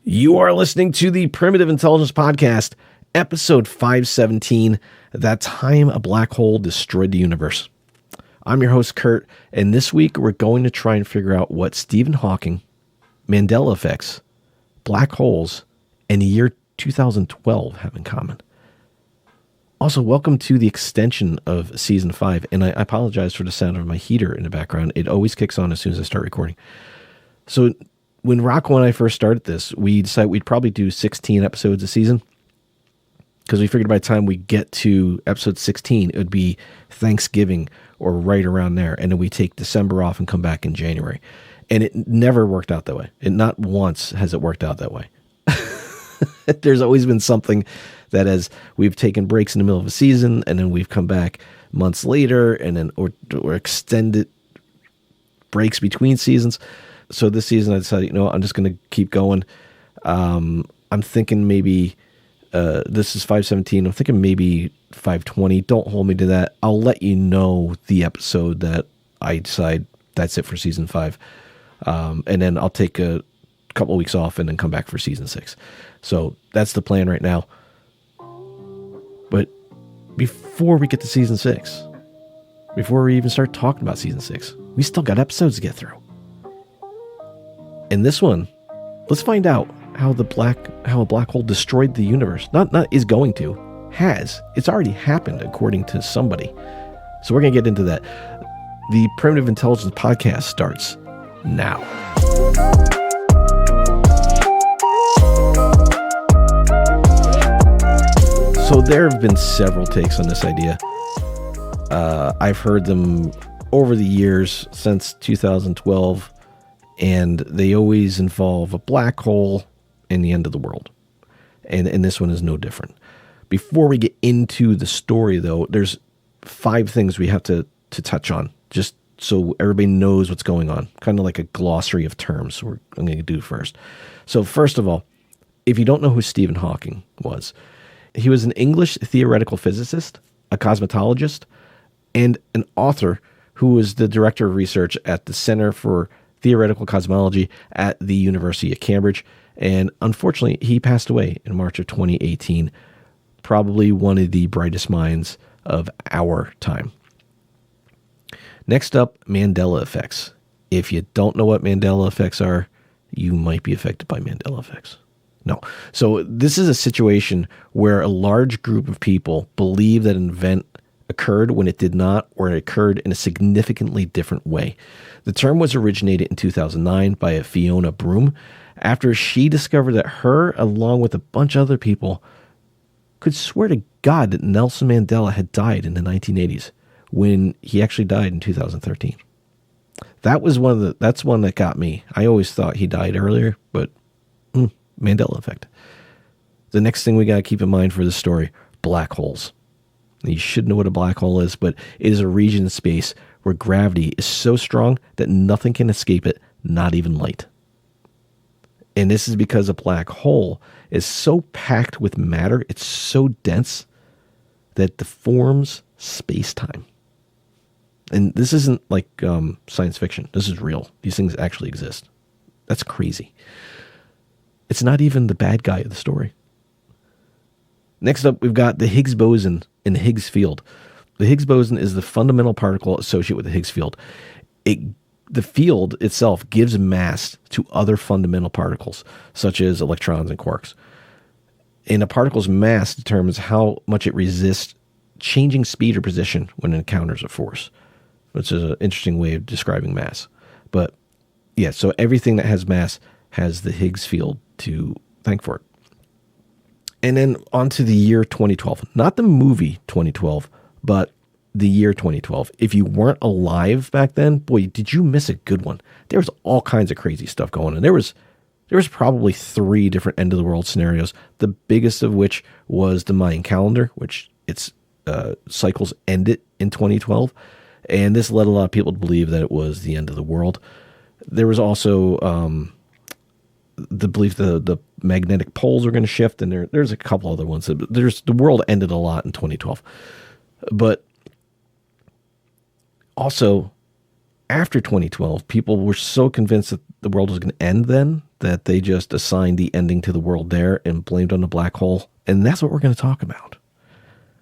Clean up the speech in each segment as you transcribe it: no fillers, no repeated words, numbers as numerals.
You are listening to the Primitive Intelligence Podcast, episode 517, That Time a Black Hole Destroyed the Universe. I'm your host, Kurt, and this week we're going to try and figure out what Stephen Hawking, Mandela effects, black holes, and the year 2012 have in common. Also, welcome to the extension of Season 5, and I apologize for the sound of my heater in the background. It always kicks on as soon as I start recording. So when Rocco and I first started this, we decided we'd probably do 16 episodes a season, because we figured by the time we get to episode 16, it would be Thanksgiving or right around there, and then we take December off and come back in January. And it never worked out that way. And not once has it worked out that way. There's always been something that as we've taken breaks in the middle of a season, and then we've come back months later, and then or extended breaks between seasons. So this season I decided, I'm just going to keep going. I'm thinking maybe this is 517. I'm thinking maybe 520. Don't hold me to that. I'll let you know the episode that I decide that's it for season 5. And then I'll take a couple of weeks off and then come back for season 6. So that's the plan right now. But before we get to season 6, before we even start talking about season 6, we still got episodes to get through. In this one, let's find out how a black hole destroyed the universe. Not is going to, has. It's already happened according to somebody. So we're going to get into that. The Primitive Intelligence Podcast starts now. So there have been several takes on this idea. I've heard them over the years since 2012, and they always involve a black hole and the end of the world. And this one is no different. Before we get into the story, though, there's 5 things we have to touch on, just so everybody knows what's going on. Kind of like a glossary of terms I'm going to do first. So first of all, if you don't know who Stephen Hawking was, he was an English theoretical physicist, a cosmetologist, and an author who was the director of research at the Center for Theoretical Cosmology at the University of Cambridge. And unfortunately, he passed away in March of 2018. Probably one of the brightest minds of our time. Next up, Mandela effects. If you don't know what Mandela effects are, you might be affected by Mandela effects. No. So this is a situation where a large group of people believe that an event occurred when it did not, or it occurred in a significantly different way. The term was originated in 2009 by a Fiona Broom after she discovered that her, along with a bunch of other people, could swear to God that Nelson Mandela had died in the 1980s when he actually died in 2013. That's one that got me. I always thought he died earlier, but Mandela effect. The next thing we got to keep in mind for this story, black holes. You should know what a black hole is, but it is a region in space where gravity is so strong that nothing can escape it, not even light. And this is because a black hole is so packed with matter, it's so dense that it deforms space-time. And this isn't like science fiction. This is real. These things actually exist. That's crazy. It's not even the bad guy of the story. Next up, we've got the Higgs boson and the Higgs field. The Higgs boson is the fundamental particle associated with the Higgs field. The field itself gives mass to other fundamental particles, such as electrons and quarks. And a particle's mass determines how much it resists changing speed or position when it encounters a force, which is an interesting way of describing mass. But yeah, so everything that has mass has the Higgs field to thank for it. And then on to the year 2012. Not the movie 2012, but the year 2012. If you weren't alive back then, boy, did you miss a good one. There was all kinds of crazy stuff going on. There was probably 3 different end of the world scenarios, the biggest of which was the Mayan calendar, which its cycles ended in 2012. And this led a lot of people to believe that it was the end of the world. There was also the belief the magnetic poles are going to shift, and there's a couple other ones. The world ended a lot in 2012. But also, after 2012, people were so convinced that the world was going to end then, that they just assigned the ending to the world there and blamed on the black hole. And that's what we're going to talk about.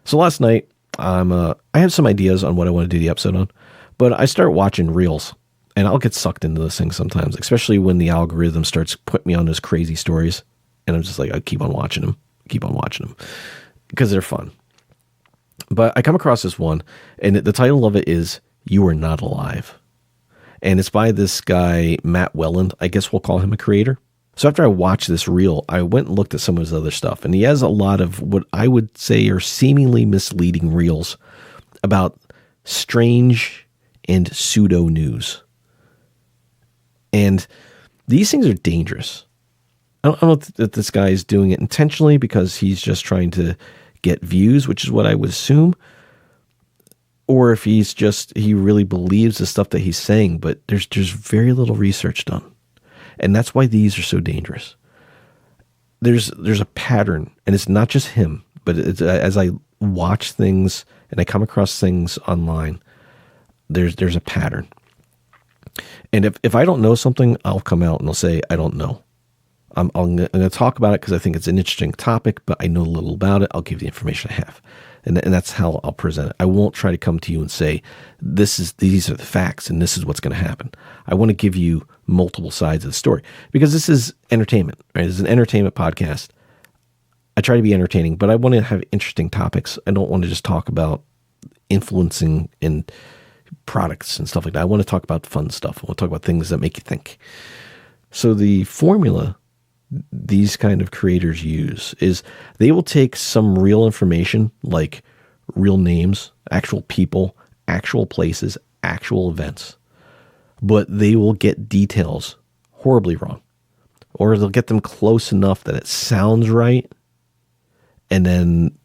So last night, I have some ideas on what I want to do the episode on, but I start watching reels, and I'll get sucked into those things sometimes, especially when the algorithm starts putting me on those crazy stories. And I'm just like, I keep on watching them, because they're fun. But I come across this one, and the title of it is "You Are Not Alive." And it's by this guy, Matt Welland. I guess we'll call him a creator. So after I watched this reel, I went and looked at some of his other stuff. And he has a lot of what I would say are seemingly misleading reels about strange and pseudo news. And these things are dangerous. I don't know if this guy is doing it intentionally because he's just trying to get views, which is what I would assume. Or if he really believes the stuff that he's saying, but there's very little research done. And that's why these are so dangerous. There's a pattern, and it's not just him, but it's, as I watch things and I come across things online, there's a pattern. And if I don't know something, I'll come out and I'll say, I don't know. I'm going to talk about it because I think it's an interesting topic, but I know little about it. I'll give the information I have. And that's how I'll present it. I won't try to come to you and say, these are the facts and this is what's going to happen. I want to give you multiple sides of the story because this is entertainment, right? This is an entertainment podcast. I try to be entertaining, but I want to have interesting topics. I don't want to just talk about influencing in products and stuff like that. I want to talk about fun stuff. I want to talk about things that make you think. So the formula these kind of creators use is they will take some real information like real names, actual people, actual places, actual events, but they will get details horribly wrong, or they'll get them close enough that it sounds right, and then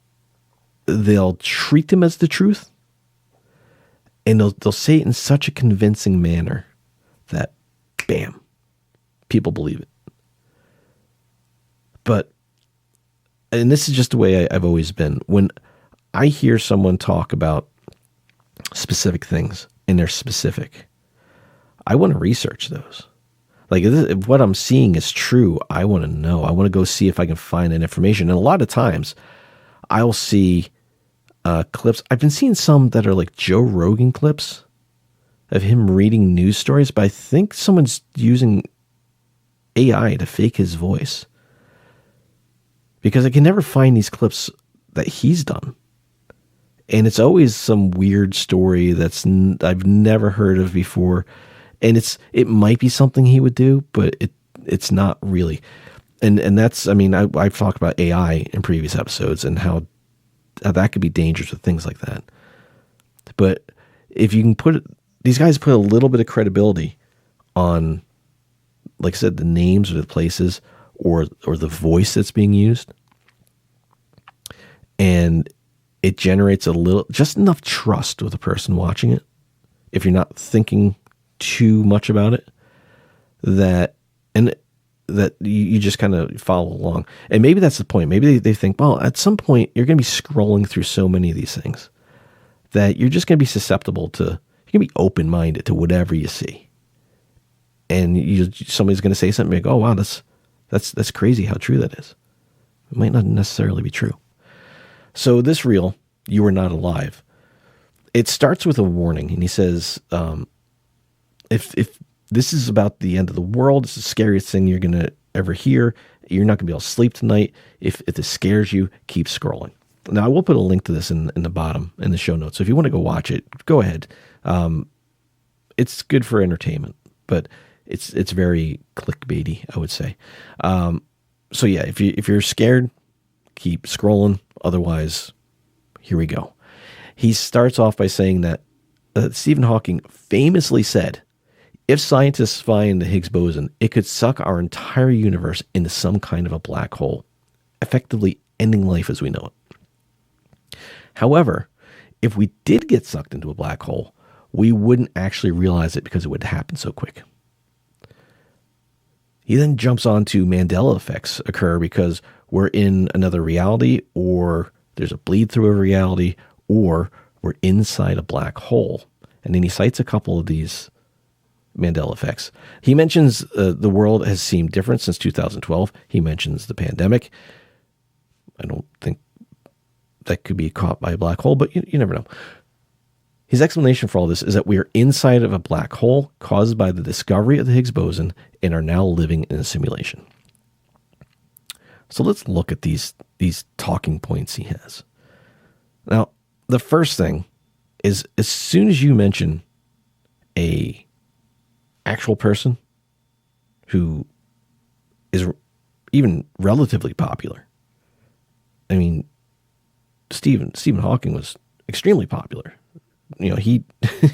they'll treat them as the truth, and they'll say it in such a convincing manner that, bam, people believe it. But, and this is just the way I've always been, when I hear someone talk about specific things and they're specific, I want to research those. Like, if what I'm seeing is true, I want to know. I want to go see if I can find that information. And a lot of times I'll see clips. I've been seeing some that are like Joe Rogan clips of him reading news stories, but I think someone's using AI to fake his voice, because I can never find these clips that he's done. And it's always some weird story I've never heard of before. And it might be something he would do, but it's not really. And that's, I mean, I've talked about AI in previous episodes and how that could be dangerous with things like that. But if you can these guys put a little bit of credibility on, like I said, the names or the places or the voice that's being used, and it generates just enough trust with the person watching it, if you're not thinking too much about it, that you just kind of follow along. And maybe that's the point. Maybe they think, well, at some point you're going to be scrolling through so many of these things that you're just going to be susceptible to, you're going to be open-minded to whatever you see. And somebody's going to say something like, oh, wow, that's crazy how true that is. It might not necessarily be true. So this reel, "You Are Not Alive," it starts with a warning. And he says, if this is about the end of the world, it's the scariest thing you're going to ever hear. You're not going to be able to sleep tonight. If this scares you, keep scrolling. Now, I will put a link to this in the bottom in the show notes. So if you want to go watch it, go ahead. It's good for entertainment, but it's very clickbaity, I would say. So yeah, if you're scared, keep scrolling. Otherwise, here we go. He starts off by saying that Stephen Hawking famously said, if scientists find the Higgs boson, it could suck our entire universe into some kind of a black hole, effectively ending life as we know it. However, if we did get sucked into a black hole, we wouldn't actually realize it because it would happen so quick. He then jumps on to Mandela effects occur because we're in another reality, or there's a bleed through of reality, or we're inside a black hole. And then he cites a couple of these Mandela effects. He mentions the world has seemed different since 2012. He mentions the pandemic. I don't think that could be caught by a black hole, but you never know. His explanation for all this is that we are inside of a black hole caused by the discovery of the Higgs boson and are now living in a simulation. So let's look at these talking points he has. Now, the first thing is, as soon as you mention a actual person who is even relatively popular, I mean, Stephen Hawking was extremely popular. He a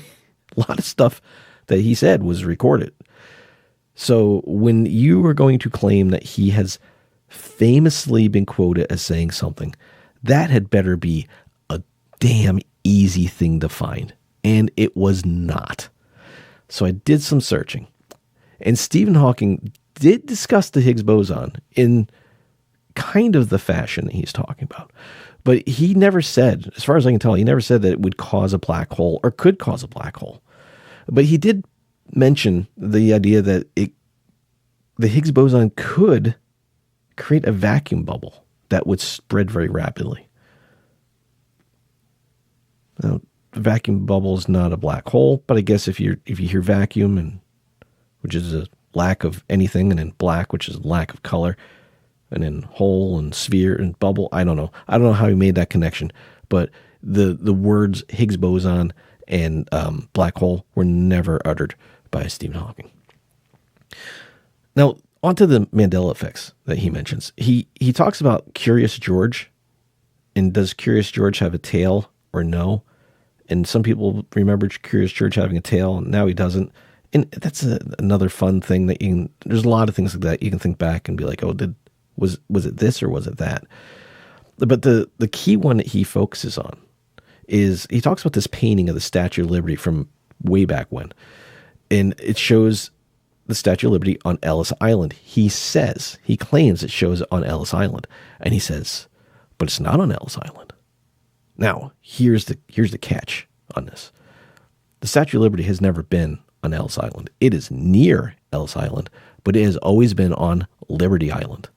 lot of stuff that he said was recorded. So when you are going to claim that he has famously been quoted as saying something, that had better be a damn easy thing to find. And it was not. So I did some searching. And Stephen Hawking did discuss the Higgs boson in kind of the fashion that he's talking about. But he never said, as far as I can tell, he never said that it would cause a black hole or could cause a black hole. But he did mention the idea that the Higgs boson could create a vacuum bubble that would spread very rapidly. Now, the vacuum bubble is not a black hole, but I guess if you hear vacuum, and which is a lack of anything, and then black, which is a lack of color, and then hole and sphere and bubble, I don't know how he made that connection, but the words Higgs boson and black hole were never uttered by Stephen Hawking. Now, onto the Mandela effects that he mentions. He talks about Curious George, and does Curious George have a tail or no? And some people remember Curious George having a tail, and now he doesn't. And that's another fun thing that there's a lot of things like that you can think back and be like, oh, was it this or was it that? But the key one that he focuses on is he talks about this painting of the Statue of Liberty from way back when. And it shows the Statue of Liberty on Ellis Island. He claims it shows it on Ellis Island. And he says, but it's not on Ellis Island. Now, here's the catch on this. The Statue of Liberty has never been on Ellis Island. It is near Ellis Island, but it has always been on Liberty Island.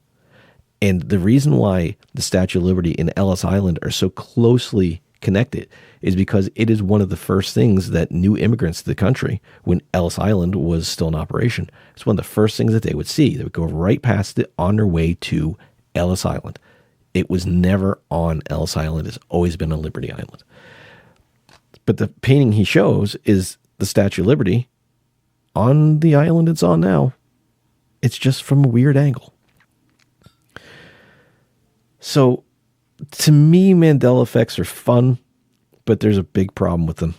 And the reason why the Statue of Liberty and Ellis Island are so closely connected is because it is one of the first things that new immigrants to the country, when Ellis Island was still in operation, it's one of the first things that they would see. They would go right past it on their way to Ellis Island. It was never on Ellis Island. It's always been on Liberty Island. But the painting he shows is the Statue of Liberty on the island it's on now. It's just from a weird angle. So, to me, Mandela effects are fun, but there's a big problem with them.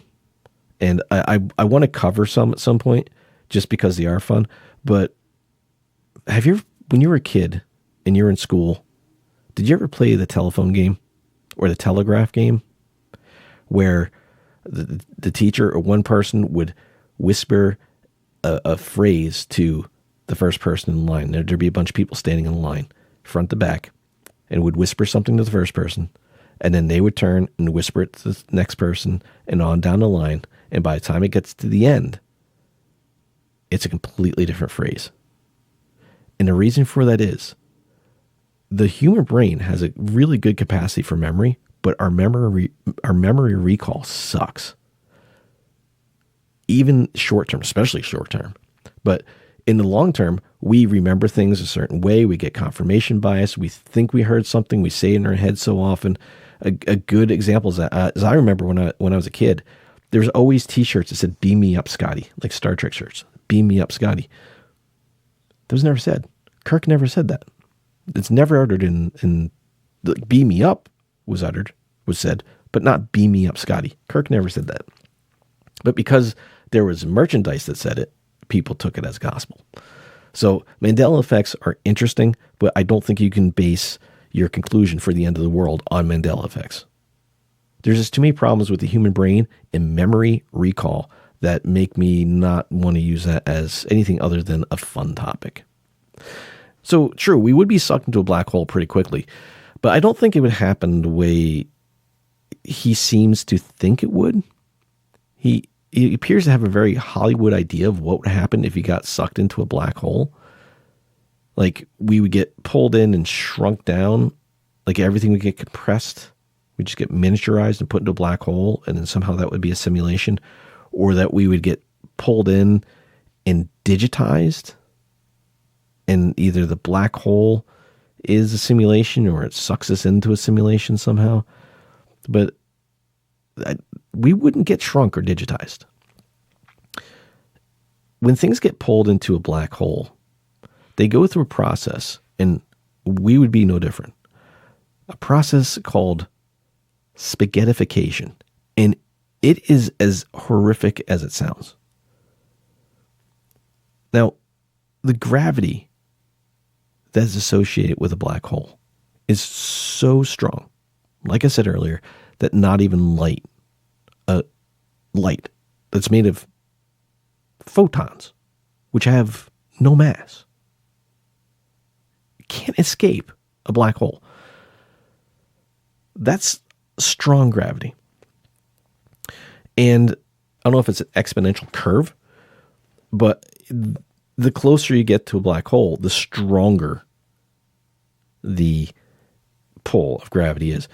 And I want to cover some at some point, just because they are fun. But when you were a kid and you were in school, did you ever play the telephone game or the telegraph game, where the teacher or one person would whisper a phrase to the first person in line? There'd be a bunch of people standing in line, front to back, and would whisper something to the first person, and then they would turn and whisper it to the next person, and on down the line. And by the time it gets to the end, it's a completely different phrase. And the reason for that is the human brain has a really good capacity for memory, but our memory recall sucks. Even short term, especially short term. But in the long term, we remember things a certain way. We get confirmation bias. We think we heard something. We say it in our head so often. A good example is that, as I remember when I was a kid, there was always T-shirts that said "Beam me up, Scotty," like Star Trek shirts. "Beam me up, Scotty." That was never said. Kirk never said that. It's never uttered in "Beam me up" was said, but not "Beam me up, Scotty." Kirk never said that. But because there was merchandise that said it, people took it as gospel. So Mandela effects are interesting, but I don't think you can base your conclusion for the end of the world on Mandela effects. There's just too many problems with the human brain and memory recall that make me not want to use that as anything other than a fun topic. So true, we would be sucked into a black hole pretty quickly, but I don't think it would happen the way he seems to think it would. he appears to have a very Hollywood idea of what would happen if you got sucked into a black hole. Like, we would get pulled in and shrunk down. Like, everything would get compressed. We just get miniaturized and put into a black hole, and then somehow that would be a simulation. Or that we would get pulled in and digitized, and either the black hole is a simulation or it sucks us into a simulation somehow. But we wouldn't get shrunk or digitized. When things get pulled into a black hole, they go through a process, and we would be no different. A process called spaghettification. And it is as horrific as it sounds. Now, the gravity that is associated with a black hole is so strong, like I said earlier, that not even light that's made of photons, which have no mass, can't escape a black hole. That's strong gravity. And I don't know if it's an exponential curve, but the closer you get to a black hole, the stronger the pull of gravity is.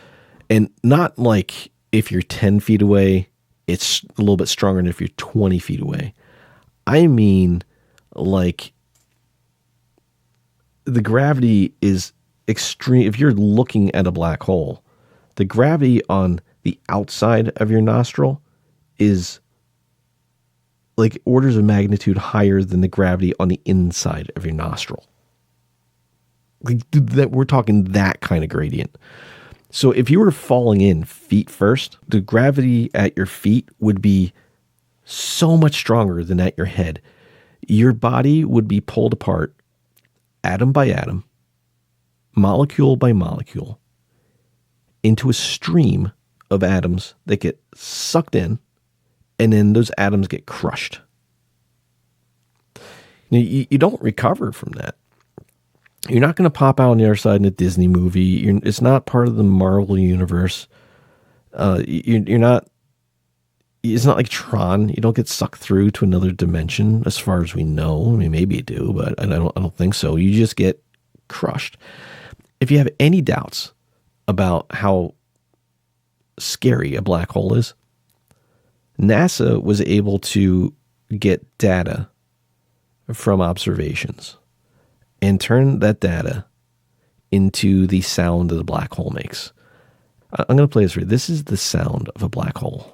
And not like if you're 10 feet away, it's a little bit stronger than if you're 20 feet away. I mean, like, the gravity is extreme. If you're looking at a black hole, the gravity on the outside of your nostril is like orders of magnitude higher than the gravity on the inside of your nostril. Like, that, we're talking that kind of gradient. So if you were falling in feet first, the gravity at your feet would be so much stronger than at your head. Your body would be pulled apart atom by atom, molecule by molecule, into a stream of atoms that get sucked in, and then those atoms get crushed. You don't recover from that. You're not going to pop out on the other side in a Disney movie. It's not part of the Marvel universe. You're not. It's not like Tron. You don't get sucked through to another dimension, as far as we know. I mean, maybe you do, but I don't think so. You just get crushed. If you have any doubts about how scary a black hole is, NASA was able to get data from observations and turn that data into the sound that the black hole makes. I'm going to play this for you. This is the sound of a black hole.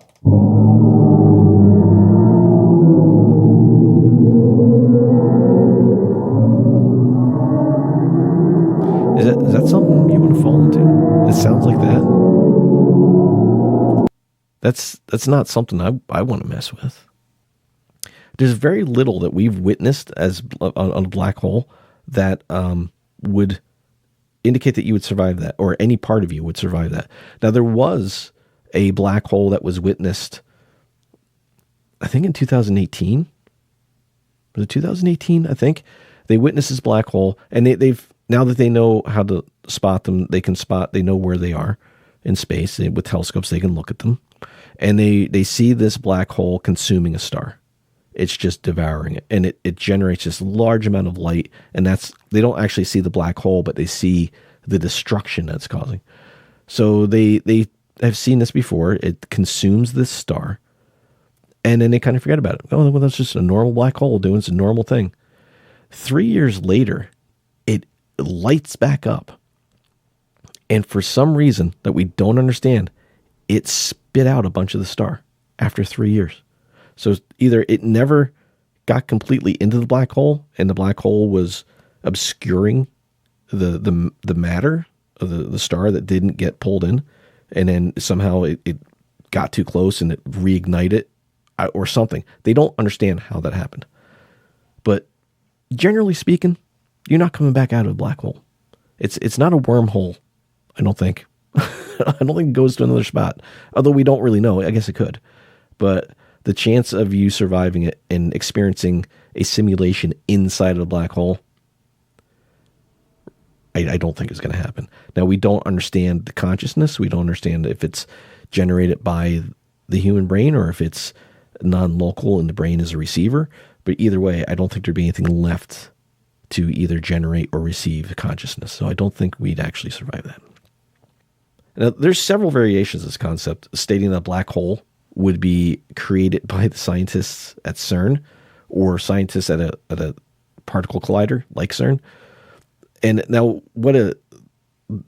Is that something you want to fall into? It sounds like that. That's not something I want to mess with. There's very little that we've witnessed as on a black hole that would indicate that you would survive that, or any part of you would survive that. Now, there was a black hole that was witnessed, I think in 2018. Was it 2018? I think they witnessed this black hole, and they've now that they know how to spot them, they know where they are in space. With telescopes, they can look at them, and they see this black hole consuming a star. It's just devouring it, and it generates this large amount of light, and they don't actually see the black hole, but they see the destruction that's causing. So they have seen this before. It consumes this star, and then they kind of forget about it. Oh, well, that's just a normal black hole doing its normal thing. 3 years later, it lights back up, and for some reason that we don't understand, it spit out a bunch of the star after 3 years. So either it never got completely into the black hole, and the black hole was obscuring the matter of the star that didn't get pulled in, and then somehow it got too close and it reignited, or something. They don't understand how that happened. But generally speaking, you're not coming back out of a black hole. It's not a wormhole, I don't think. I don't think it goes to another spot. Although we don't really know. I guess it could. But the chance of you surviving it and experiencing a simulation inside of a black hole, I don't think is going to happen. Now, we don't understand the consciousness. We don't understand if it's generated by the human brain or if it's non-local and the brain is a receiver. But either way, I don't think there'd be anything left to either generate or receive consciousness. So I don't think we'd actually survive that. Now, there's several variations of this concept, stating that a black hole would be created by the scientists at CERN or scientists at a particle collider like CERN. And now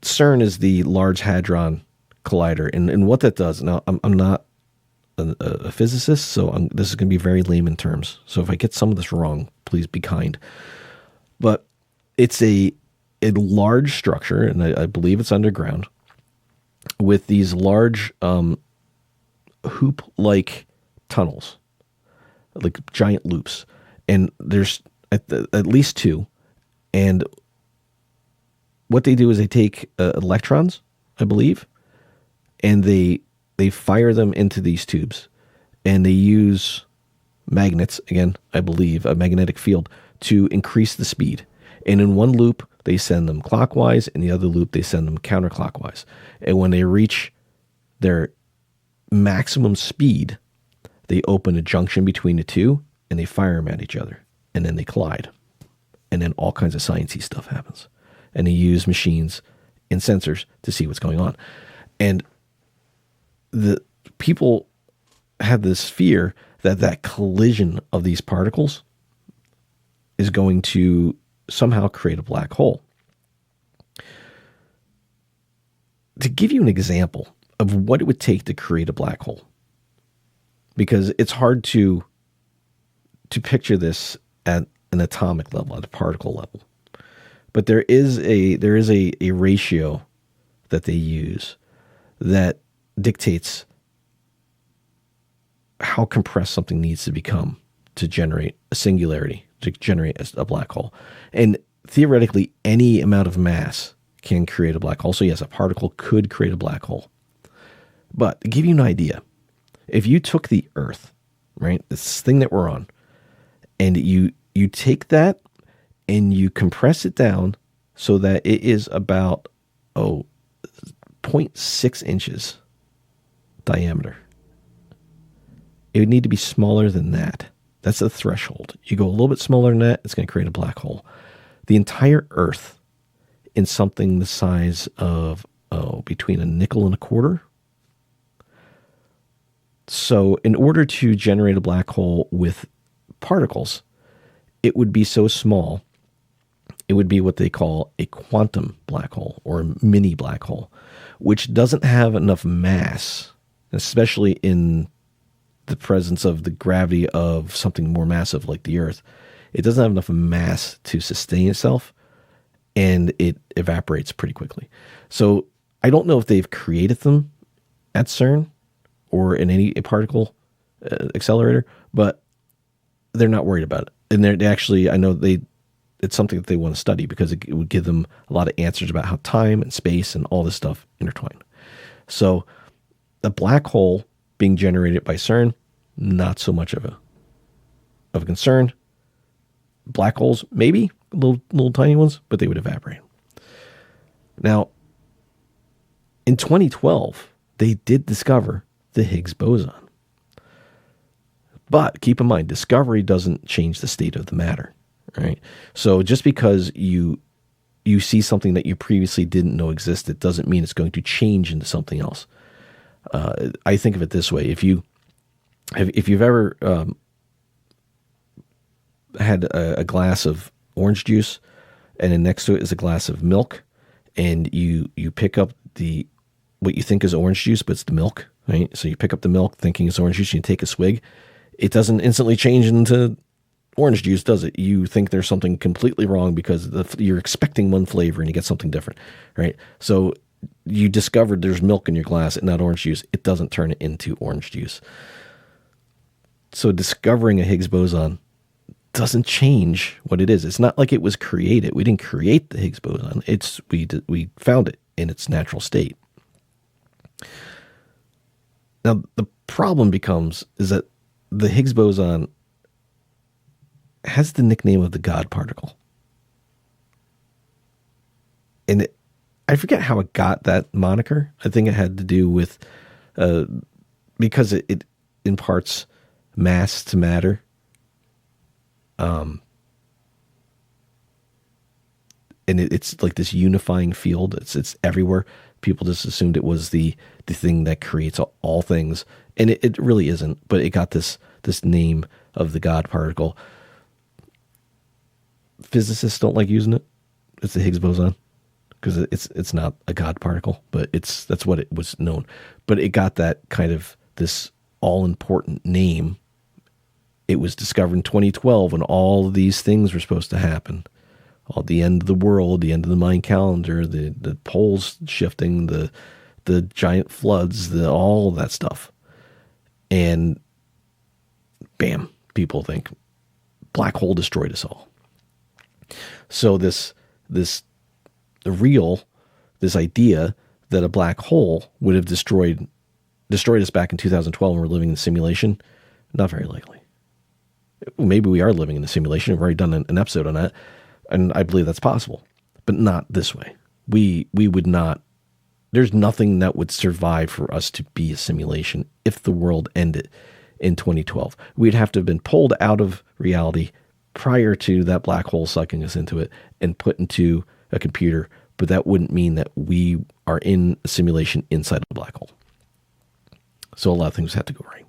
CERN is the Large Hadron Collider. And what that does, now I'm not a physicist, so this is going to be very layman terms. So if I get some of this wrong, please be kind. But it's a large structure, and I believe it's underground, with these large hoop-like tunnels, like giant loops. And there's at least two. And what they do is they take electrons, I believe, and they fire them into these tubes. And they use magnets, again, I believe, a magnetic field, to increase the speed. And in one loop, they send them clockwise. In the other loop, they send them counterclockwise. And when they reach their maximum speed, they open a junction between the two, and they fire them at each other. And then they collide. And then all kinds of sciencey stuff happens. And they use machines and sensors to see what's going on. And the people had this fear that collision of these particles is going to somehow create a black hole. To give you an example of what it would take to create a black hole, because it's hard to picture this at an atomic level, at a particle level. But there is a ratio that they use that dictates how compressed something needs to become to generate a singularity, to generate a black hole. And theoretically, any amount of mass can create a black hole. So yes, a particle could create a black hole. But to give you an idea, if you took the Earth, right, this thing that we're on, and you take that and you compress it down so that it is about 0.6 inches diameter. It would need to be smaller than that. That's the threshold. You go a little bit smaller than that, it's going to create a black hole. The entire Earth in something the size of between a nickel and a quarter. So in order to generate a black hole with particles, it would be so small, it would be what they call a quantum black hole or a mini black hole, which doesn't have enough mass, especially in the presence of the gravity of something more massive like the Earth. It doesn't have enough mass to sustain itself, and it evaporates pretty quickly. So I don't know if they've created them at CERN or in any particle accelerator, but they're not worried about it. And they actually, I know it's something that they want to study because it would give them a lot of answers about how time and space and all this stuff intertwine. So the black hole being generated by CERN, not so much of a concern. Black holes, maybe little tiny ones, but they would evaporate. Now, in 2012, they did discover the Higgs boson. But keep in mind, discovery doesn't change the state of the matter, right? So just because you see something that you previously didn't know existed doesn't mean it's going to change into something else. I think of it this way: if you've ever had a glass of orange juice, and then next to it is a glass of milk, and you pick up what you think is orange juice, but it's the milk, right? So you pick up the milk thinking it's orange juice, and you take a swig. It doesn't instantly change into orange juice, does it? You think there's something completely wrong because you're expecting one flavor and you get something different, right? So you discovered there's milk in your glass and not orange juice. It doesn't turn it into orange juice. So discovering a Higgs boson doesn't change what it is. It's not like it was created. We didn't create the Higgs boson. We found it in its natural state. Now, the problem is that the Higgs boson has the nickname of the God particle. And I forget how it got that moniker. I think it had to do with, because it imparts mass to matter. And it's like this unifying field. It's everywhere. People just assumed it was the thing that creates all things, and it really isn't. But it got this name of the God particle. Physicists don't like using it. It's the Higgs boson because it's not a God particle, but that's what it was known. But it got that kind of this all important name. It was discovered in 2012 when all of these things were supposed to happen. All the end of the world, the end of the Mayan calendar, the poles shifting, the giant floods, all of that stuff. And bam, people think black hole destroyed us all. So this idea that a black hole would have destroyed us back in 2012 when we're living in a simulation, not very likely. Maybe we are living in a simulation. We've already done an episode on that. And I believe that's possible, but not this way. We would not, there's nothing that would survive for us to be a simulation if the world ended in 2012. We'd have to have been pulled out of reality prior to that black hole sucking us into it and put into a computer, but that wouldn't mean that we are in a simulation inside a black hole. So a lot of things have to go right.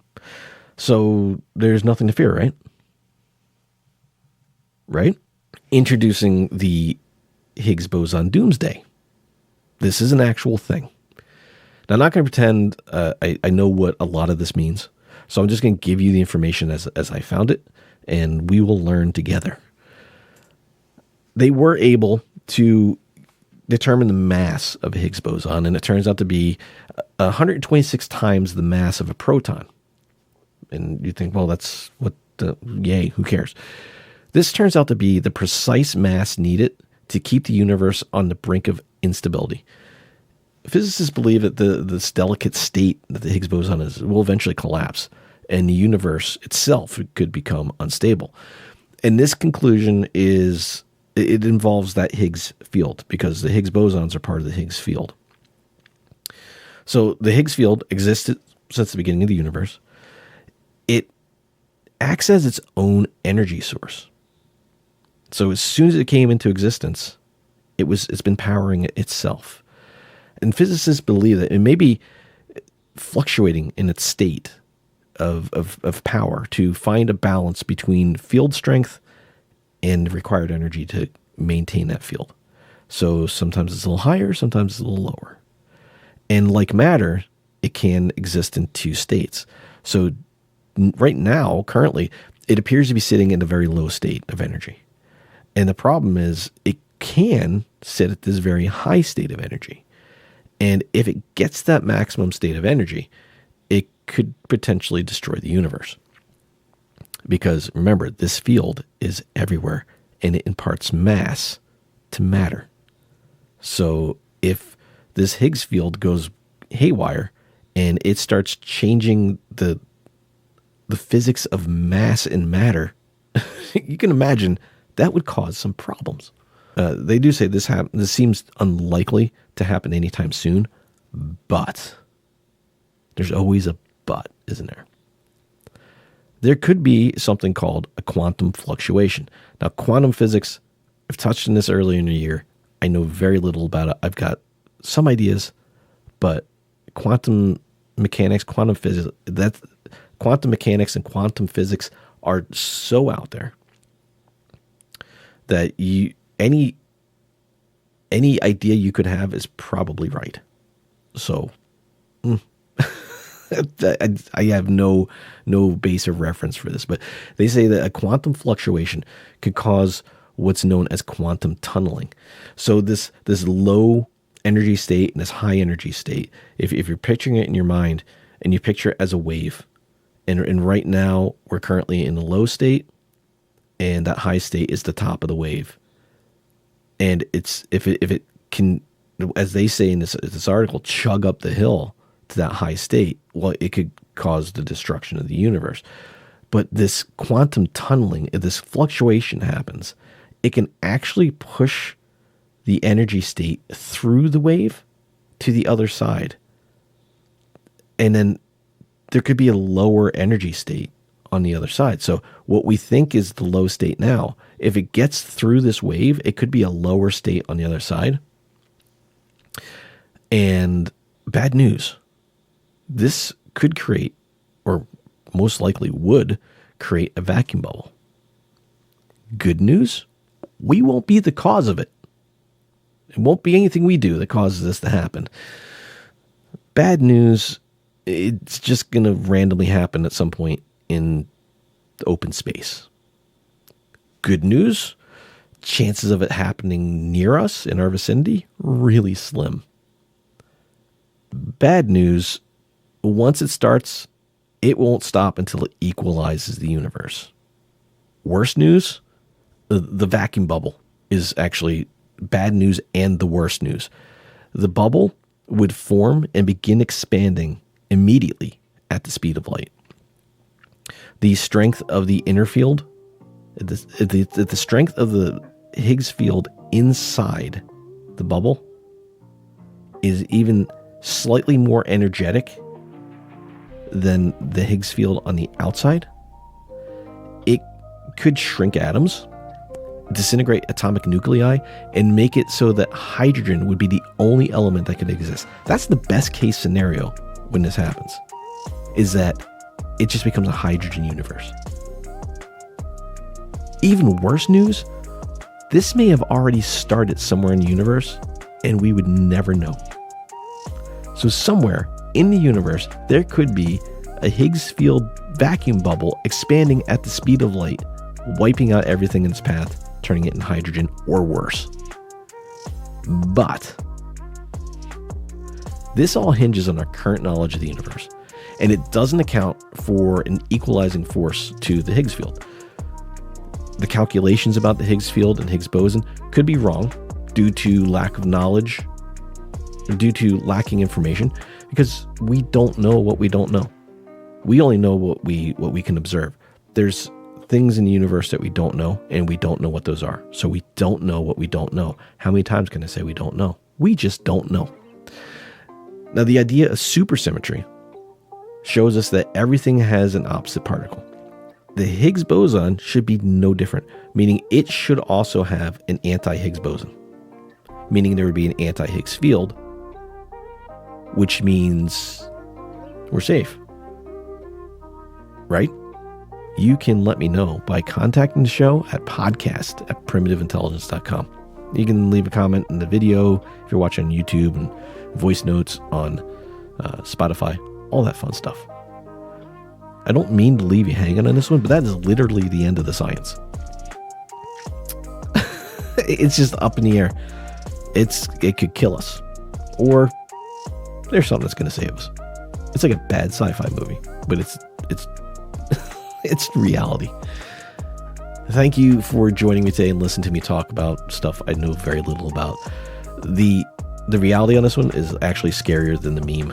So there's nothing to fear, right? Right? Introducing the Higgs boson doomsday. This is an actual thing. Now, I'm not going to pretend I know what a lot of this means. So I'm just going to give you the information as I found it, and we will learn together. They were able to determine the mass of a Higgs boson, and it turns out to be 126 times the mass of a proton. And you think, well, that's yay, who cares? This turns out to be the precise mass needed to keep the universe on the brink of instability. Physicists believe that this delicate state that the Higgs boson is will eventually collapse, and the universe itself could become unstable. And this conclusion it involves that Higgs field, because the Higgs bosons are part of the Higgs field. So the Higgs field existed since the beginning of the universe. It acts as its own energy source. So as soon as it came into existence, it's been powering itself. And physicists believe that it may be fluctuating in its state of power to find a balance between field strength and required energy to maintain that field. So sometimes it's a little higher, sometimes it's a little lower. And like matter, it can exist in two states. So right now, currently, it appears to be sitting in a very low state of energy. And the problem is it can sit at this very high state of energy. And if it gets that maximum state of energy, it could potentially destroy the universe. Because remember, this field is everywhere and it imparts mass to matter. So if this Higgs field goes haywire and it starts changing the physics of mass and matter, you can imagine that would cause some problems. They do say this seems unlikely to happen anytime soon, but there's always a but, isn't there? There could be something called a quantum fluctuation. Now, quantum physics, I've touched on this earlier in the year. I know very little about it. I've got some ideas, but quantum mechanics, quantum physics, quantum mechanics and quantum physics are so out there that any idea you could have is probably right. So I have no base of reference for this, but they say that a quantum fluctuation could cause what's known as quantum tunneling. So this low energy state and this high energy state, if you're picturing it in your mind and you picture it as a wave, and right now we're currently in a low state, and that high state is the top of the wave. And it's if it can, as they say in this article, chug up the hill to that high state, well, it could cause the destruction of the universe. But this quantum tunneling, if this fluctuation happens, it can actually push the energy state through the wave to the other side. And then there could be a lower energy state on the other side. So what we think is the low state now, if it gets through this wave, it could be a lower state on the other side. And bad news, this could create, or most likely would create, a vacuum bubble. Good news, we won't be the cause of it. It won't be anything we do that causes this to happen. Bad news, it's just going to randomly happen at some point in open space. Good news, chances of it happening near us in our vicinity, really slim. Bad news, once it starts, it won't stop until it equalizes the universe. Worst news, the vacuum bubble is actually bad news and the worst news. The bubble would form and begin expanding immediately at the speed of light. The strength of the inner field, the strength of the Higgs field inside the bubble is even slightly more energetic than the Higgs field on the outside. It could shrink atoms, disintegrate atomic nuclei, and make it so that hydrogen would be the only element that could exist. That's the best case scenario when this happens, is that it just becomes a hydrogen universe. Even worse news, this may have already started somewhere in the universe and we would never know. So somewhere in the universe, there could be a Higgs field vacuum bubble expanding at the speed of light, wiping out everything in its path, turning it into hydrogen or worse. But this all hinges on our current knowledge of the universe, and it doesn't account for an equalizing force to the Higgs field. The calculations about the Higgs field and Higgs boson could be wrong due to lack of knowledge, due to lacking information, because we don't know what we don't know. We only know what we can observe. There's things in the universe that we don't know, and we don't know what those are. So we don't know what we don't know. How many times can I say we don't know? We just don't know. Now, the idea of supersymmetry shows us that everything has an opposite particle. The Higgs boson should be no different, meaning it should also have an anti-Higgs boson, meaning there would be an anti-Higgs field, which means we're safe, right? You can let me know by contacting the show at podcast@primitiveintelligence.com. You can leave a comment in the video if you're watching on YouTube, and voice notes on Spotify, all that fun stuff. I don't mean to leave you hanging on this one, but that is literally the end of the science. It's just up in the air. It could kill us, or there's something that's going to save us. It's like a bad sci-fi movie, but it's it's reality. Thank you for joining me today and listening to me talk about stuff I know very little about. The reality on this one is actually scarier than the meme.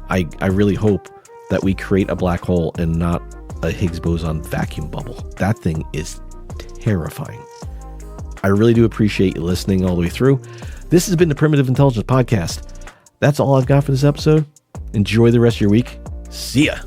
I really hope that we create a black hole and not a Higgs boson vacuum bubble. That thing is terrifying. I really do appreciate you listening all the way through. This has been the Primitive Intelligence Podcast. That's all I've got for this episode. Enjoy the rest of your week. See ya.